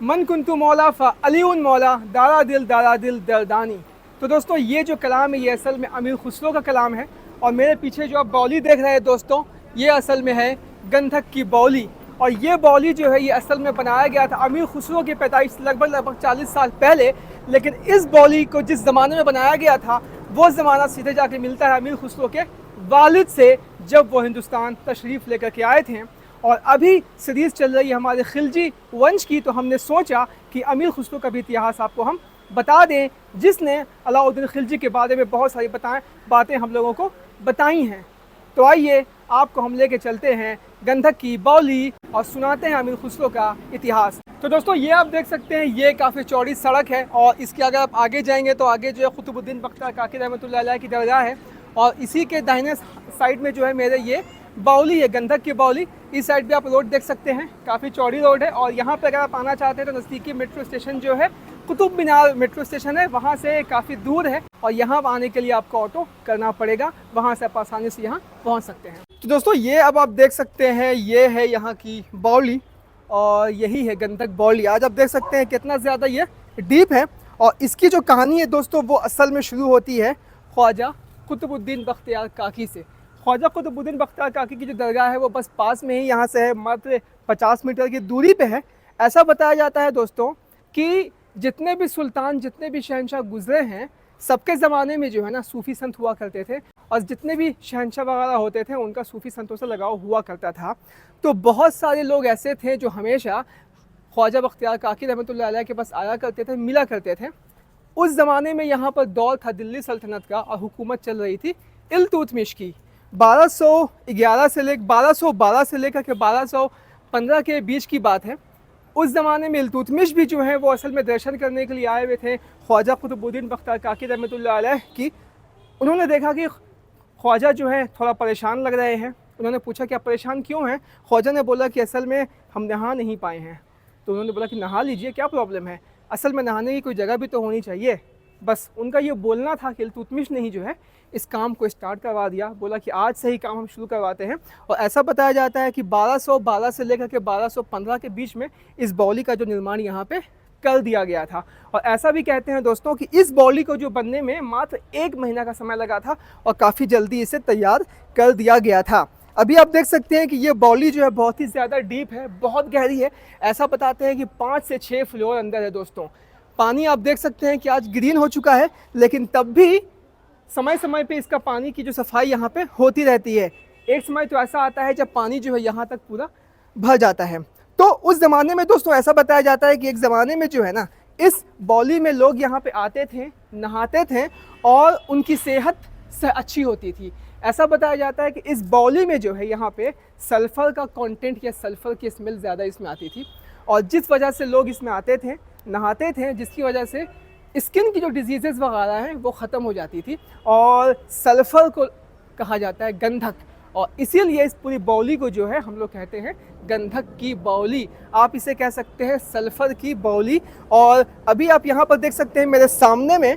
मन कुंतु मौला फ़ अलीउन मौला दारा दिल दरदानी। तो दोस्तों ये जो कलाम है ये असल में अमीर खुसरो का कलाम है। और मेरे पीछे जो आप बाउली देख रहे हैं दोस्तों, ये असल में है गंधक की बाउली। और ये बाउली जो है ये असल में बनाया गया था अमीर खुसरो के पैदाइश लगभग 40 साल पहले। लेकिन इस बाउली को जिस ज़माने में बनाया गया था वो ज़माना सीधे जाके मिलता है अमीर खुसरो के वालिद से, जब वो हिंदुस्तान तशरीफ़ लेकर के आए थे। और अभी सीरीज़ चल रही है हमारे खिलजी वंश की, तो हमने सोचा कि अमीर खुसरो का भी इतिहास आपको हम बता दें, जिसने अलाउद्दीन खिलजी के बारे में बहुत सारी बातें हम लोगों को बताई हैं। तो आइए आपको हम लेके चलते हैं गंधक की बाउली और सुनाते हैं अमीर खुसरो का इतिहास। तो दोस्तों ये आप देख सकते हैं ये काफ़ी चौड़ी सड़क है और इसके अगर आप आगे जाएंगे तो आगे जो है कुतुबुद्दीन बख्तियार काकी रहमतुल्लाह अलैह की दरगाह है। और इसी के दाहिने साइड में जो है मेरे ये बाउली है, गंधक की बाउली। इस साइड भी आप रोड देख सकते हैं, काफ़ी चौड़ी रोड है। और यहाँ पर अगर आप आना चाहते हैं तो नज़दीकी मेट्रो स्टेशन जो है कुतुब मीनार मेट्रो स्टेशन है, वहाँ से काफ़ी दूर है। और यहाँ आने के लिए आपको ऑटो करना पड़ेगा, वहाँ से आप आसानी से यहाँ पहुँच सकते हैं। तो दोस्तों ये अब आप देख सकते हैं ये है यहाँ की बाउली और यही है गंधक बाउली। आज आप देख सकते हैं कितना ज़्यादा ये डीप है। और इसकी जो कहानी है दोस्तों वो असल में शुरू होती है ख्वाजा कुतुबुद्दीन बख्तियार काकी से। ख्वाजा कुतुबुद्दीन बख्तियार काकी की जो दरगाह है वो बस पास में ही यहाँ से है, मात्र 50 मीटर की दूरी पे है। ऐसा बताया जाता है दोस्तों कि जितने भी सुल्तान, जितने भी शहंशाह गुजरे हैं, सबके ज़माने में जो है ना सूफ़ी संत हुआ करते थे। और जितने भी शहंशाह वगैरह होते थे उनका सूफ़ी संतों से लगाव हुआ करता था। तो बहुत सारे लोग ऐसे थे जो हमेशा ख्वाजा बख्तियार काकी रहमतुल्लाह अलैह के पास आया करते थे, मिला करते थे। उस ज़माने में यहाँ पर दौर था दिल्ली सल्तनत का और हुकूमत चल रही थी इल्तुतमिश की। 1211 से 1212 से लेकर के 1215 के बीच की बात है। उस ज़माने में इल्तुतमिश भी जो है वो असल में दर्शन करने के लिए आए हुए थे ख्वाजा कुतुबुद्दीन बख्तियार काकी रहमतुल्लाह अलैह की। उन्होंने देखा कि ख्वाजा जो है थोड़ा परेशान लग रहे हैं। उन्होंने पूछा कि आप परेशान क्यों हैं? ख्वाजा ने बोला कि असल में हम नहा नहीं पाए हैं। तो उन्होंने बोला कि नहा लीजिए, क्या प्रॉब्लम है? असल में नहाने की कोई जगह भी तो होनी चाहिए। बस उनका ये बोलना था कि इल्तुतमिश ने ही जो है इस काम को स्टार्ट करवा दिया। बोला कि आज से ही काम हम शुरू करवाते हैं। और ऐसा बताया जाता है कि 1212 से लेकर के 1215 के बीच में इस बाउली का जो निर्माण यहाँ पे कर दिया गया था। और ऐसा भी कहते हैं दोस्तों कि इस बाउली को जो बनने में मात्र 1 महीना का समय लगा था और काफ़ी जल्दी इसे तैयार कर दिया गया था। अभी आप देख सकते हैं कि ये बाउली जो है बहुत ही ज़्यादा डीप है, बहुत गहरी है। ऐसा बताते हैं कि 5 से 6 फ्लोर अंदर है दोस्तों। पानी आप देख सकते हैं कि आज ग्रीन हो चुका है, लेकिन तब भी समय समय पे इसका पानी की जो सफाई यहाँ पे होती रहती है। एक समय तो ऐसा आता है जब पानी जो है यहाँ तक पूरा भर जाता है। तो उस ज़माने में दोस्तों ऐसा बताया जाता है कि एक ज़माने में जो है ना इस बाउली में लोग यहाँ पे आते थे, नहाते थे और उनकी सेहत से अच्छी होती थी। ऐसा बताया जाता है कि इस बाउली में जो है यहाँ पे सल्फ़र का कंटेंट या सल्फ़र की स्मेल ज़्यादा इसमें आती थी। और जिस वजह से लोग इसमें आते थे, नहाते थे, जिसकी वजह से स्किन की जो डिजीज़ेज़ वगैरह हैं वो ख़त्म हो जाती थी। और सल्फ़र को कहा जाता है गंधक, और इसीलिए इस पूरी बाउली को जो है हम लोग कहते हैं गंधक की बाउली। आप इसे कह सकते हैं सल्फ़र की बाउली। और अभी आप यहाँ पर देख सकते हैं मेरे सामने में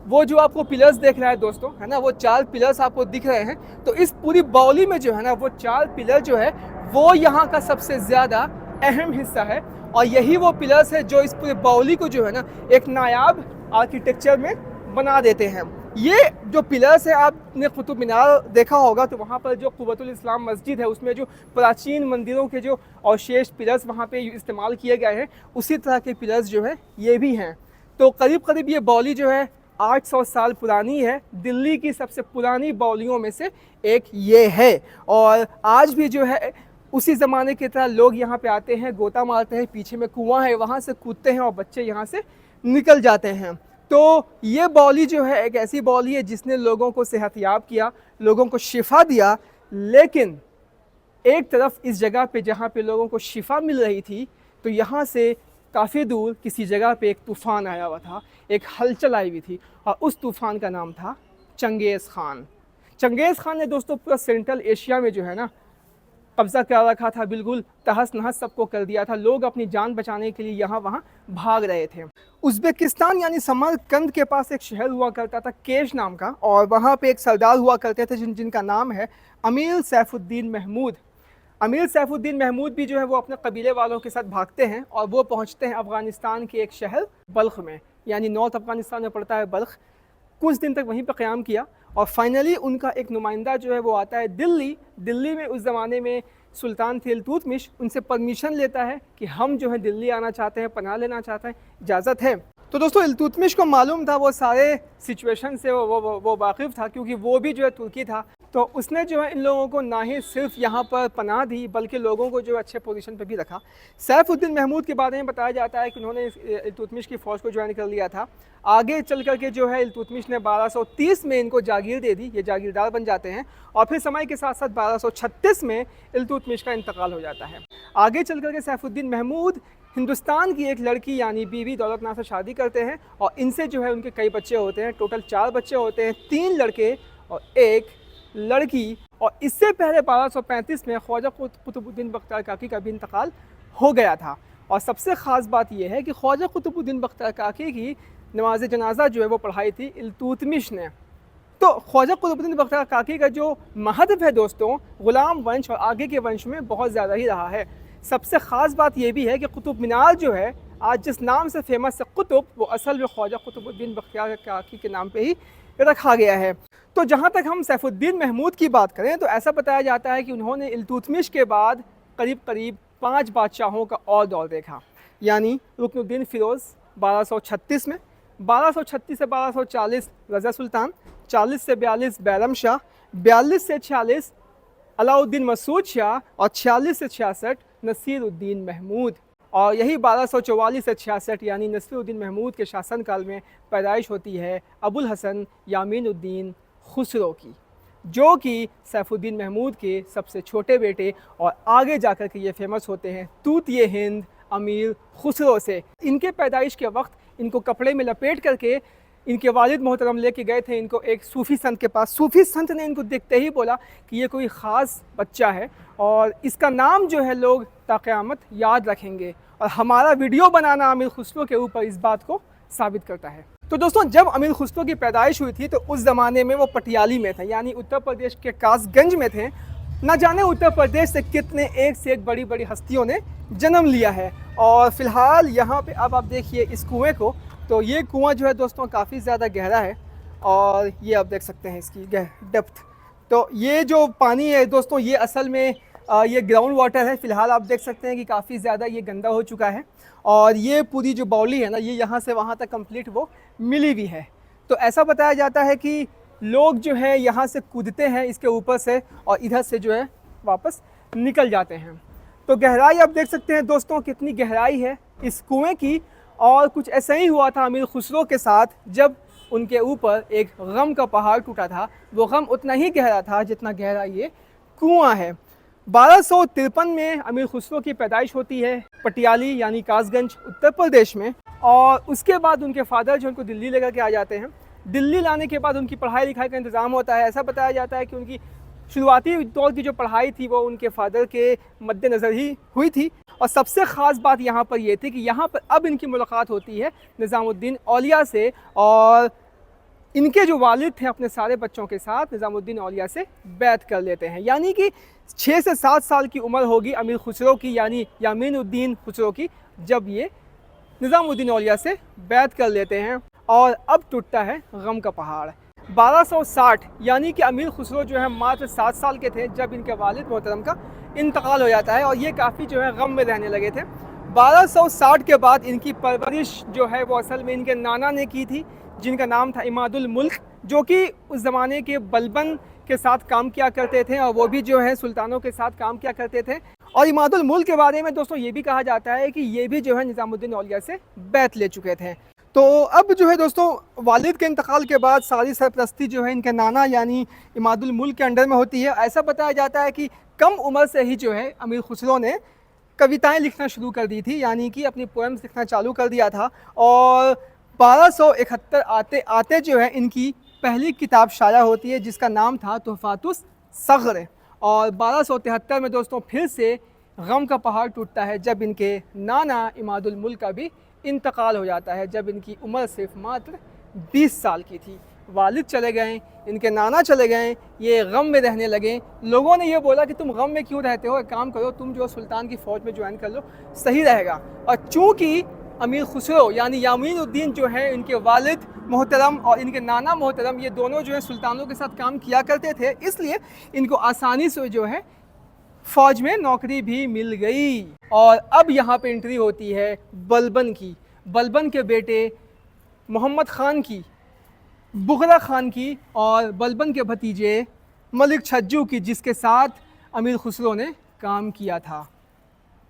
वो जो आपको पिलर्स देख रहा है दोस्तों, है ना, वो 4 पिलर्स आपको दिख रहे हैं। तो इस पूरी बाउली में जो है ना वो 4 पिलर जो है वो यहाँ का सबसे ज़्यादा अहम हिस्सा है। और यही वो पिलर्स है जो इस पूरी बाउली को जो है ना एक नायाब आर्किटेक्चर में बना देते हैं। ये जो पिलर्स है, आपने कुतुब मीनार देखा होगा तो वहाँ पर जो कुव्वतुल इस्लाम मस्जिद है उसमें जो प्राचीन मंदिरों के जो अवशेष पिलर्स वहाँ पे इस्तेमाल किए गए हैं, उसी तरह के पिलर्स जो है ये भी हैं। तो करीब करीब ये बाउली जो है 800 साल पुरानी है। दिल्ली की सबसे पुरानी बाउलियों में से एक ये है। और आज भी जो है उसी ज़माने की तरह लोग यहाँ पे आते हैं, गोता मारते हैं, पीछे में कुआं है वहाँ से कूदते हैं और बच्चे यहाँ से निकल जाते हैं। तो ये बाउली जो है एक ऐसी बाउली है जिसने लोगों को सेहतयाब किया, लोगों को शिफा दिया। लेकिन एक तरफ इस जगह पे जहाँ पे लोगों को शिफा मिल रही थी, तो यहाँ से काफ़ी दूर किसी जगह पे एक तूफ़ान आया हुआ था, एक हलचल आई हुई थी। और उस तूफ़ान का नाम था चंगेज़ ख़ान। चंगेज़ ख़ान ने दोस्तों पूरा सेंट्रल एशिया में जो है ना कब्ज़ा कर रखा था, बिल्कुल तहस नहस सबको कर दिया था। लोग अपनी जान बचाने के लिए यहाँ वहाँ भाग रहे थे। उज़्बेकिस्तान यानी समरकंद के पास एक शहर हुआ करता था केश नाम का, और वहाँ पे एक सरदार हुआ करते थे जिनका नाम है अमीर सैफुद्दीन महमूद। अमीर सैफुद्दीन महमूद भी जो है वो अपने कबीले वालों के साथ भागते हैं और वो पहुंचते हैं अफ़गानिस्तान के एक शहर बल्ख में, यानी नॉर्थ अफ़गानिस्तान में पड़ता है बल्ख। कुछ दिन तक वहीं पर क़याम किया और फाइनली उनका एक नुमाइंदा जो है वो आता है दिल्ली। दिल्ली में उस ज़माने में सुल्तान थे इल्तुतमिश, उनसे परमिशन लेता है कि हम जो है दिल्ली आना चाहते हैं, पनाह लेना चाहते हैं, इजाज़त है। तो दोस्तों इल्तुतमिश को मालूम था, वो सारे सिचुएशन से वो वाकिफ़ था, क्योंकि वो भी जो है तुर्की था। तो उसने जो है इन लोगों को ना ही सिर्फ यहाँ पर पनाह दी बल्कि लोगों को जो है अच्छे पोजीशन पर भी रखा। सैफुद्दीन महमूद के बारे में बताया जाता है कि उन्होंने इल्तुतमिश की फ़ौज को ज्वाइन कर लिया था। आगे चल कर के जो है इल्तुतमिश ने 1230 में इनको जागीर दे दी, ये जागीरदार बन जाते हैं और फिर समय के साथ साथ 1236 में इल्तुतमिश का इंतकाल हो जाता है। आगे चल कर के सैफुद्दीन महमूद हिंदुस्तान की एक लड़की यानी बीवी दौलतनाज से शादी करते हैं और इनसे जो है उनके कई बच्चे होते हैं। टोटल 4 बच्चे होते हैं, 3 लड़के और 1 लड़की। और इससे पहले 1235 में ख्वाजा कुतुबुद्दीन बख्तियार काकी का भी इंतकाल हो गया था। और सबसे ख़ास बात यह है कि ख्वाजा कुतुबुद्दीन बख्तियार काकी की नमाज जनाजा जो है वो पढ़ाई थी इल्तुतमिश ने। तो ख्वाजा कुतुबुद्दीन बख्तियार काकी का जो महत्व है दोस्तों, ग़ुलाम वंश और आगे के वंश में बहुत ज़्यादा ही रहा है। सबसे ख़ास बात यह भी है कि कुतुब मीनार जो है आज जिस नाम से फेमस है कुतुब, वो असल में ख्वाजा कुतुबुद्दीन बख्तियार काकी के नाम पे ही रखा गया है। तो जहाँ तक हम सैफुद्दीन महमूद की बात करें तो ऐसा बताया जाता है कि उन्होंने इल्तुतमिश के बाद करीब करीब 5 बादशाहों का और दौर देखा, यानी रुकनुद्दीन फ़िरोज़ 1236 में, 1236 से 1240 रज़ा सुल्तान, 40 से 42 बैरम शाह, 42 से 46 अलाउद्दीन मसूद शाह और 46 से 66 नसीरुद्दीन महमूद। और यही 1244 से 66 यानी नसीरुद्दीन महमूद के शासनकाल में पैदाइश होती है अबुल हसन यामीनुद्दीन खुसरो की, जो कि सैफुद्दीन महमूद के सबसे छोटे बेटे और आगे जाकर के ये फेमस होते हैं तूतिए हिंद अमीर खुसरो से। इनके पैदाइश के वक्त इनको कपड़े में लपेट करके इनके वालिद मोहतरम लेके गए थे इनको एक सूफ़ी संत के पास। सूफ़ी संत ने इनको देखते ही बोला कि ये कोई ख़ास बच्चा है और इसका नाम जो है लोग ता क़यामत याद रखेंगे। और हमारा वीडियो बनाना अमीर खुसरो के ऊपर इस बात को साबित करता है। तो दोस्तों जब अमीर खुसरो की पैदाइश हुई थी तो उस ज़माने में वो पटियाली में थे, यानी उत्तर प्रदेश के कासगंज में थे। न जाने उत्तर प्रदेश से कितने एक से एक बड़ी बड़ी हस्तियों ने जन्म लिया है। और फ़िलहाल यहाँ पे अब आप देखिए इस कुएँ को, तो ये कुआं जो है दोस्तों काफ़ी ज़्यादा गहरा है और ये आप देख सकते हैं इसकी डेप्थ। तो ये जो पानी है दोस्तों ये असल में ये ग्राउंड वाटर है। फ़िलहाल आप देख सकते हैं कि काफ़ी ज़्यादा ये गंदा हो चुका है और ये पूरी जो बाउली है ना, ये यहाँ से वहाँ तक कंप्लीट वो मिली भी है। तो ऐसा बताया जाता है कि लोग जो है यहाँ से कूदते हैं इसके ऊपर से और इधर से जो है वापस निकल जाते हैं। तो गहराई आप देख सकते हैं दोस्तों कितनी गहराई है इस कुएँ की। और कुछ ऐसा ही हुआ था अमीर खुसरो के साथ, जब उनके ऊपर एक गम का पहाड़ टूटा था। वो गम उतना ही गहरा था जितना गहरा ये कुआं है। 1253 में अमीर खुसरो की पैदाइश होती है पटियाली यानी कासगंज उत्तर प्रदेश में। और उसके बाद उनके फादर जो उनको दिल्ली लेकर के आ जाते हैं। दिल्ली लाने के बाद उनकी पढ़ाई लिखाई का इंतज़ाम होता है। ऐसा बताया जाता है कि उनकी शुरुआती दौर की जो पढ़ाई थी वो उनके फादर के मद्देनज़र ही हुई थी। और सबसे ख़ास बात यहाँ पर यह थी कि यहाँ पर अब इनकी मुलाकात होती है निज़ामुद्दीन औलिया से और इनके जो वालिद थे अपने सारे बच्चों के साथ निज़ामुद्दीन औलिया से बैत कर लेते हैं। यानी कि 6 से 7 साल की उम्र होगी अमीर खुसरो की यानी यामीनुद्दीन खुसरो की, जब ये निज़ामुद्दीन औलिया से बैत कर लेते हैं। और अब टूटता है गम का पहाड़। 1260 यानी कि अमीर खुसरो जो है मात्र 7 साल के थे जब इनके वालिद मोहतरम का इंतकाल हो जाता है और ये काफ़ी जो है गम में रहने लगे थे। 1260 के बाद इनकी परवरिश जो है वो असल में इनके नाना ने की थी, जिनका नाम था इमादुल मुल्क, जो कि उस ज़माने के बलबन के साथ काम किया करते थे और वो भी जो है सुल्तानों के साथ काम किया करते थे। और इमादुल मुल्क के बारे में दोस्तों ये भी कहा जाता है कि ये भी जो है निज़ामुद्दीन औलिया से बैत ले चुके थे। तो अब जो है दोस्तों वालिद के इंतकाल के बाद सारी सरपरस्ती जो है इनके नाना यानी इमादुल मुल्क के अंडर में होती है। ऐसा बताया जाता है कि कम उम्र से ही जो है अमीर खुसरो ने कविताएं लिखना शुरू कर दी थी, यानी कि अपनी पोएम्स लिखना चालू कर दिया था। और 1271 आते आते जो है इनकी पहली किताब शाया होती है जिसका नाम था तुहफ़ातुस सग़र। और 1273 में दोस्तों फिर से गम का पहाड़ टूटता है जब इनके नाना इमादुल मुल्क का भी इंतकाल हो जाता है, जब इनकी उम्र सिर्फ मात्र 20 साल की थी। वालिद चले गए, इनके नाना चले गए, ये गम में रहने लगे। लोगों ने ये बोला कि तुम गम में क्यों रहते हो, एक काम करो, तुम जो सुल्तान की फ़ौज में ज्वाइन कर लो, सही रहेगा। और चूँकि अमीर खुसरो यानी यामीनुद्दीन जो है, इनके वालिद मोहतरम और इनके नाना मोहतरम, ये दोनों जो है सुल्तानों के साथ काम किया करते थे, इसलिए इनको आसानी से जो है फ़ौज में नौकरी भी मिल गई। और अब यहाँ पे एंट्री होती है बलबन की, बलबन के बेटे मोहम्मद ख़ान की, बुग़रा ख़ान की और बलबन के भतीजे मलिक छज्जू की, जिसके साथ अमीर खुसरो ने काम किया था।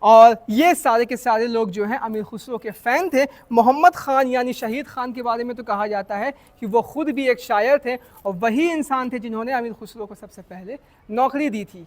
और ये सारे के सारे लोग जो हैं अमीर खुसरो के फ़ैन थे। मोहम्मद ख़ान यानी शहीद ख़ान के बारे में तो कहा जाता है कि वो ख़ुद भी एक शायर थे और वही इंसान थे जिन्होंने अमीर खुसरो को सबसे पहले नौकरी दी थी।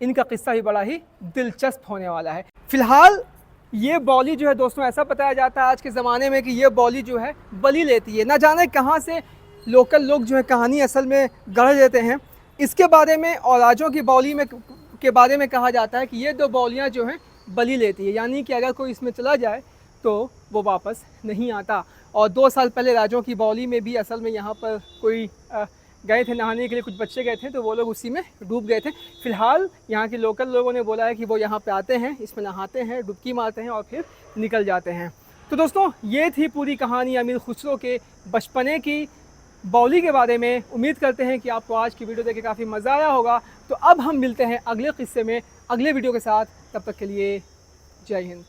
इनका किस्सा भी बड़ा ही दिलचस्प होने वाला है। फ़िलहाल ये बौली जो है दोस्तों, ऐसा बताया जाता है आज के ज़माने में कि ये बौली जो है बलि लेती है। ना जाने कहाँ से लोकल लोग जो है कहानी असल में गढ़ देते हैं इसके बारे में। और राजों की बौली में के बारे में कहा जाता है कि ये दो बौलियाँ जो हैं बलि लेती है, यानी कि अगर कोई इसमें चला जाए तो वो वापस नहीं आता। और 2 साल पहले राजों की बौली में भी असल में यहाँ पर कोई गए थे नहाने के लिए, कुछ बच्चे गए थे तो वो लोग उसी में डूब गए थे। फ़िलहाल यहाँ के लोकल लोगों ने बोला है कि वो यहाँ पे आते हैं, इसमें नहाते हैं, डुबकी मारते हैं और फिर निकल जाते हैं। तो दोस्तों ये थी पूरी कहानी अमीर खुसरो के बचपने की, बौली के बारे में। उम्मीद करते हैं कि आपको आज की वीडियो देख के काफ़ी मज़ा आया होगा। तो अब हम मिलते हैं अगले किस्से में, अगले वीडियो के साथ। तब तक के लिए जय हिंद।